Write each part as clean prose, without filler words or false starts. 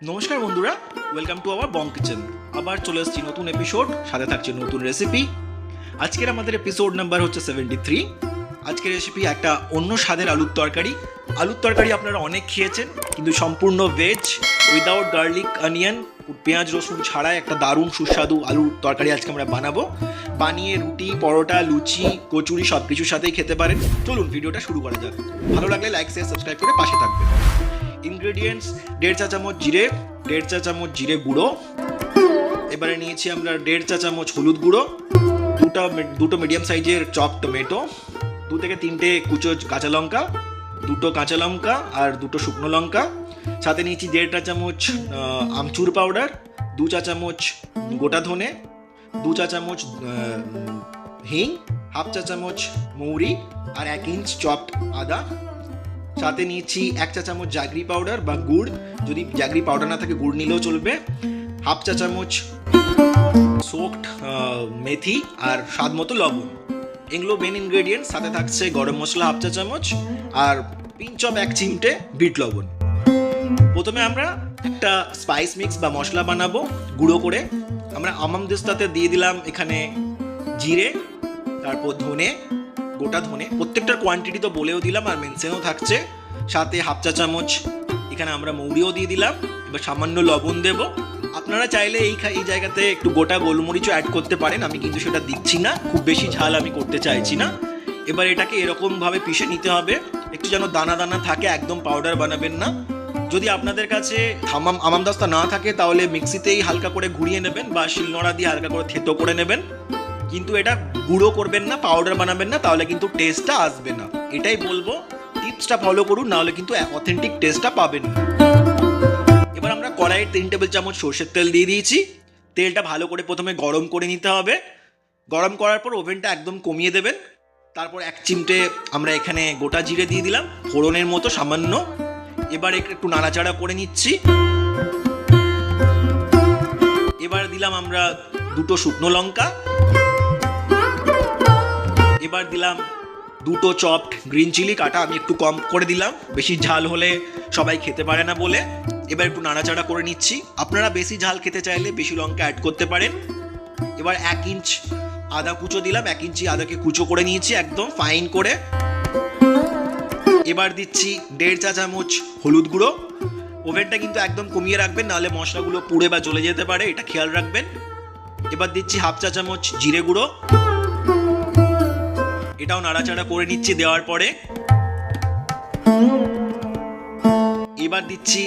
নমস্কার বন্ধুরা, welcome to our Bong kitchen. আবার চলে এসেছি নতুন এপিসোড, সাথে থাকছে নতুন রেসিপি। আজকের আমাদের এপিসোড নাম্বার হচ্ছে 73। আজকের রেসিপি একটা অন্য স্বাদের আলুর তরকারি। আলুর তরকারি আপনারা অনেক খেয়েছেন, কিন্তু সম্পূর্ণ ভেজ, উইদাউট গার্লিক অনিয়ন, পেঁয়াজ রসুন ছাড়াই একটা দারুণ সুস্বাদু আলুর তরকারি আজকে আমরা বানাবো। বানিয়ে রুটি, পরোটা, লুচি, কচুরি সব কিছুর সাথেই খেতে পারেন। চলুন ভিডিওটা শুরু করা যাক। ভালো লাগলে লাইক, শেয়ার, সাবস্ক্রাইব করে পাশে থাকবেন। ইনগ্রেডিয়েন্টস: 1.5 চা চামচ জিরে, 1.5 চা চামচ জিরে গুঁড়ো। এবারে নিয়েছি আমরা 1.5 চা চামচ হলুদ গুঁড়ো, দুটো মিডিয়াম সাইজের চপ টমেটো, 2 থেকে 3টে কুচো কাঁচা লঙ্কা, 2টো কাঁচা লঙ্কা আর 2টো শুকনো লঙ্কা। সাথে নিয়েছি 1.5 চা চামচ আমচুর পাউডার, 2 চা চামচ গোটা ধনে, 2 চা চামচ হিং, 1/2 চা চামচ মৌরি আর 1 ইঞ্চ চপড আদা। সাথে নিয়েছি 1 চা চামচ জাগরি পাউডার বা গুড়, যদি জাগরি পাউডার না থাকে গুড় নিলেও চলবে, 1/2 চা চামচ সোকড মেথি আর স্বাদ মতো লবণ। এগুলো মেন ইনগ্রেডিয়েন্টস। সাথে থাকছে গরম মশলা 1/2 চা চামচ আর পিঞ্চ অফ 1 চিমটে বিট লবণ। প্রথমে আমরা একটা স্পাইস মিক্স বা মশলা বানাবো গুঁড়ো করে। আমরা আমন্দিস্তাতে দিয়ে দিলাম এখানে জিরে, তারপর ধনে, গোটা ধনে, প্রত্যেকটার কোয়ান্টিটি তো বলেও দিলাম আর মেনশনও থাকছে। সাথে 1/2 চা চামচ এখানে আমরা মৌরিও দিয়ে দিলাম। এবার সামান্য লবণ দেব। আপনারা চাইলে এই জায়গাতে একটু গোটা গোলমরিচও অ্যাড করতে পারেন, আমি কিন্তু সেটা দিচ্ছি না, খুব বেশি ঝাল আমি করতে চাইছি না। এবার এটাকে এরকমভাবে পিষে নিতে হবে, একটু যেন দানা দানা থাকে, একদম পাউডার বানাবেন না। যদি আপনাদের কাছে আমন্দাস্তা না থাকে তাহলে মিক্সিতেই হালকা করে ঘুরিয়ে নেবেন বা শিলনোড়া দিয়ে হালকা করে থেতো করে নেবেন, কিন্তু এটা গুঁড়ো করবেন না, পাউডার বানাবেন না, তাহলে কিন্তু টেস্টটা আসবে না। এটাই বলবো, টিপসটা ফলো করুন, নাহলে কিন্তু অথেন্টিক টেস্টটা পাবেন না। এবার আমরা কড়াইয়ে 3 টেবিল চামচ সর্ষের তেল দিয়ে দিয়েছি। তেলটা ভালো করে প্রথমে গরম করে নিতে হবে। গরম করার পর ওভেনটা একদম কমিয়ে দেবেন। তারপর 1 চিমটে আমরা এখানে গোটা জিরে দিয়ে দিলাম, ফোড়নের মতো সামান্য। এবার একটু নাড়াচাড়া করে নিচ্ছি। এবার দিলাম আমরা 2টো শুকনো লঙ্কা। এবার দিলাম 2টো চপড গ্রিন চিলি কাটা, আমি একটু কম করে দিলাম, বেশি ঝাল হলে সবাই খেতে পারে না বলে। এবার একটু নাড়াচাড়া করে নিচ্ছি। আপনারা বেশি ঝাল খেতে চাইলে বেশি লঙ্কা অ্যাড করতে পারেন। এবার 1 ইঞ্চ আদা কুচো দিলাম, 1 ইঞ্চি আদাকে কুচো করে নিয়েছি একদম ফাইন করে। এবার দিচ্ছি 1.5 চা চামচ হলুদ গুঁড়ো। ওভেনটা কিন্তু একদম কমিয়ে রাখবেন, নাহলে মশলাগুলো পুড়ে বা জ্বলে যেতে পারে, এটা খেয়াল রাখবেন। এবার দিচ্ছি 1/2 চা চামচ জিরে গুঁড়ো, এটাও নাড়াচাড়া করে নিচ্ছি দেওয়ার পরে। এবার দিচ্ছি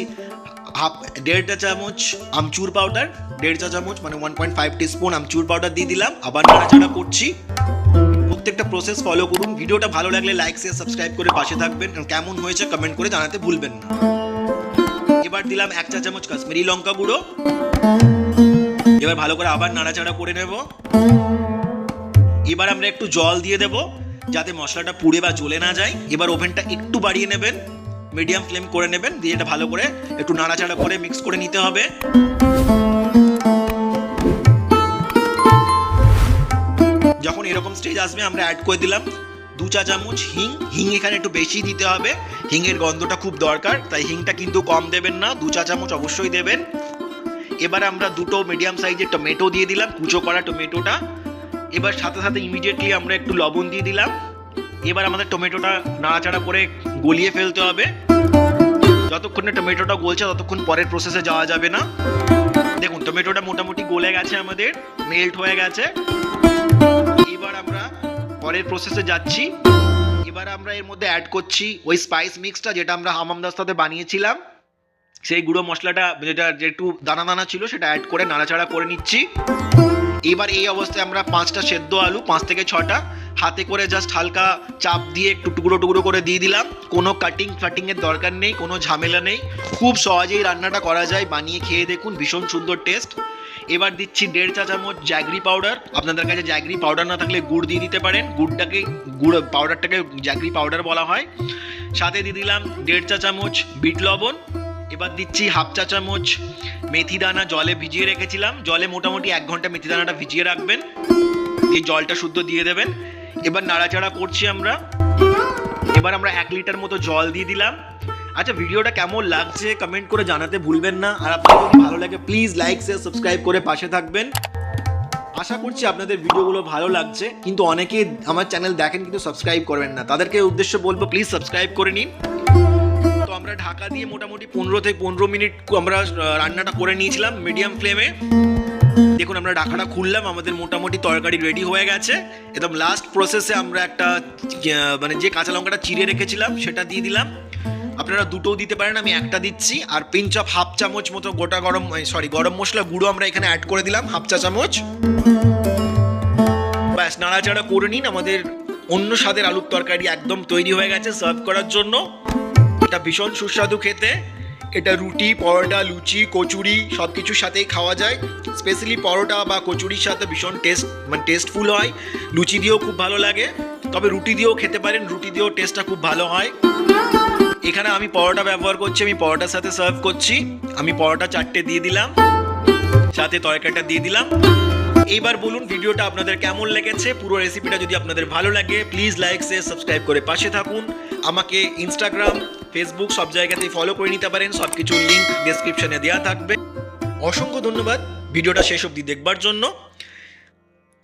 1.5 চা চামচ আমচুর পাউডার, 1.5 চা চামচ মানে 1.5 টিস্পুন আমচুর পাউডার দিয়ে দিলাম। আবার নাড়াচাড়া করছি। প্রত্যেকটা প্রসেস ফলো করুন। ভিডিওটা ভালো লাগলে লাইক, শেয়ার, সাবস্ক্রাইব করে পাশে থাকবেন। কেমন হয়েছে কমেন্ট করে জানাতে ভুলবেন না। এবার দিলাম 1 চা চামচ কাশ্মীরি লঙ্কা গুঁড়ো। এবার ভালো করে আবার নাড়াচাড়া করে নেব। এবার আমরা একটু জল দিয়ে দেব, যাতে মশলাটা পুড়ে বা জ্বলে না যায়। এবার ওভেনটা একটু বাড়িয়ে নেবেন, মিডিয়াম ফ্লেম করে নেবেন, দিয়ে এটা ভালো করে একটু নাড়াচাড়া করে মিক্স করে নিতে হবে। যখন এরকম স্টেজ আসবে আমরা অ্যাড করে দিলাম 2 চা চামচ হিং। হিং এখানে একটু বেশি দিতে হবে, হিংয়ের গন্ধটা খুব দরকার, তাই হিংটা কিন্তু কম দেবেন না, 2 চা চামচ অবশ্যই দেবেন। এবার আমরা 2টো মিডিয়াম সাইজের টমেটো দিয়ে দিলাম, কুচো করা টমেটোটা। এবার সাথে সাথে ইমিডিয়েটলি আমরা একটু লবণ দিয়ে দিলাম। এবার আমাদের টমেটোটা নাড়াচাড়া করে গলিয়ে ফেলতে হবে। যতক্ষণ টমেটোটা গলছে ততক্ষণ পরের প্রসেসে যাওয়া যাবে না। দেখুন টমেটোটা মোটামুটি গলে গেছে, আমাদের মেল্ট হয়ে গেছে। এবার আমরা পরের প্রসেসে যাচ্ছি। এবার আমরা এর মধ্যে অ্যাড করছি ওই স্পাইস মিক্সটা যেটা আমরা হামামদাস্তাতে বানিয়েছিলাম, সেই গুঁড়ো মশলাটা যেটা একটু দানা দানা ছিল সেটা অ্যাড করে নাড়াচাড়া করে নিচ্ছি। এবার এই অবস্থায় আমরা 5টা সেদ্ধ আলু, 5 থেকে 6টা হাতে করে জাস্ট হালকা চাপ দিয়ে একটু টুকরো টুকরো করে দিয়ে দিলাম। কোনো কাটিংয়ের দরকার নেই, কোনো ঝামেলা নেই, খুব সহজেই রান্নাটা করা যায়। বানিয়ে খেয়ে দেখুন, ভীষণ সুন্দর টেস্ট। এবার দিচ্ছি 1.5 চা চামচ জাগরি পাউডার। আপনাদের কাছে জাগরি পাউডার না থাকলে গুড় দিয়ে দিতে পারেন, পাউডারটাকে জাগরি পাউডার বলা হয়। সাথে দিয়ে দিলাম 1.5 চা চামচ বিট লবণ। এবার দিচ্ছি 1/2 চা চামচ মেথি দানা, জলে ভিজিয়ে রেখেছিলাম। জলে মোটামুটি 1 ঘন্টা মেথি দানাটা ভিজিয়ে রাখবেন, এই জলটা শুদ্ধ দিয়ে দেবেন। এবার নাড়াচাড়া করছি আমরা। এবার আমরা 1 লিটার মতো জল দিয়ে দিলাম। আচ্ছা, ভিডিওটা কেমন লাগছে কমেন্ট করে জানাতে ভুলবেন না। আর আপনাদের যদি ভালো লাগে প্লিজ লাইক শেয়ার সাবস্ক্রাইব করে পাশে থাকবেন। আশা করছি আপনাদের ভিডিওগুলো ভালো লাগছে, কিন্তু অনেকে আমার চ্যানেল দেখেন কিন্তু সাবস্ক্রাইব করবেন না। তাদেরকে উদ্দেশ্য বলবো প্লিজ সাবস্ক্রাইব করে নিন। তো আমরা ঢাকা দিয়ে মোটামুটি 15 থেকে 15 মিনিট আমরা রান্নাটা করে নিয়েছিলাম মিডিয়াম ফ্লেমে। দেখুন আমরা ঢাকাটা খুললাম, আমাদের মোটামুটি তরকারি রেডি হয়ে গেছে। একদম লাস্ট প্রসেসে আমরা একটা মানে যে কাঁচা লঙ্কাটা চিড়ে রেখেছিলাম সেটা দিয়ে দিলাম। আপনারা দুটোও দিতে পারেন, আমি একটা দিচ্ছি। আর পিঞ্চ অফ হাফ চামচ মতো গোটা গরম মশলা গুঁড়ো আমরা এখানে অ্যাড করে দিলাম, হাফ চা চামচ। ব্যাস নাড়াচাড়া করে নিন, আমাদের অন্য স্বাদের আলুর তরকারি একদম তৈরি হয়ে গেছে সার্ভ করার জন্য। এটা ভীষণ সুস্বাদু খেতে। এটা রুটি, পরোটা, লুচি, কচুরি সব কিছুর সাথেই খাওয়া যায়। স্পেশালি পরোটা বা কচুরির সাথে ভীষণ টেস্টফুল হয়। লুচি দিয়েও খুব ভালো লাগে, তবে রুটি দিয়েও খেতে পারেন, রুটি দিয়েও টেস্টটা খুব ভালো হয়। এখানে আমি পরোটা ব্যবহার করছি, আমি পরোটার সাথে সার্ভ করছি। আমি পরোটা 4টে দিয়ে দিলাম, সাথে তরকারিটা দিয়ে দিলাম। এইবার বলুন ভিডিওটা আপনাদের কেমন লেগেছে। পুরো রেসিপিটা যদি আপনাদের ভালো লাগে প্লিজ লাইক শেয়ার সাবস্ক্রাইব করে পাশে থাকুন। আমাকে ইনস্টাগ্রাম, ফেসবুক সব জায়গাতেই ফলো করে নিতে পারেন, সব কিছুর লিঙ্ক ডেসক্রিপশনে দেওয়া থাকবে। অসংখ্য ধন্যবাদ ভিডিওটা শেষ অবধি দেখবার জন্য।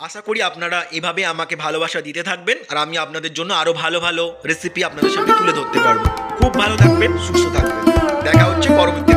আশা করি আপনারা এভাবে আমাকে ভালোবাসা দিতে থাকবেন, আর আমি আপনাদের জন্য আরও ভালো ভালো রেসিপি আপনাদের সামনে তুলে ধরতে পারবো। খুব ভালো থাকবেন, সুস্থ থাকবেন। দেখা হচ্ছে পরবর্তী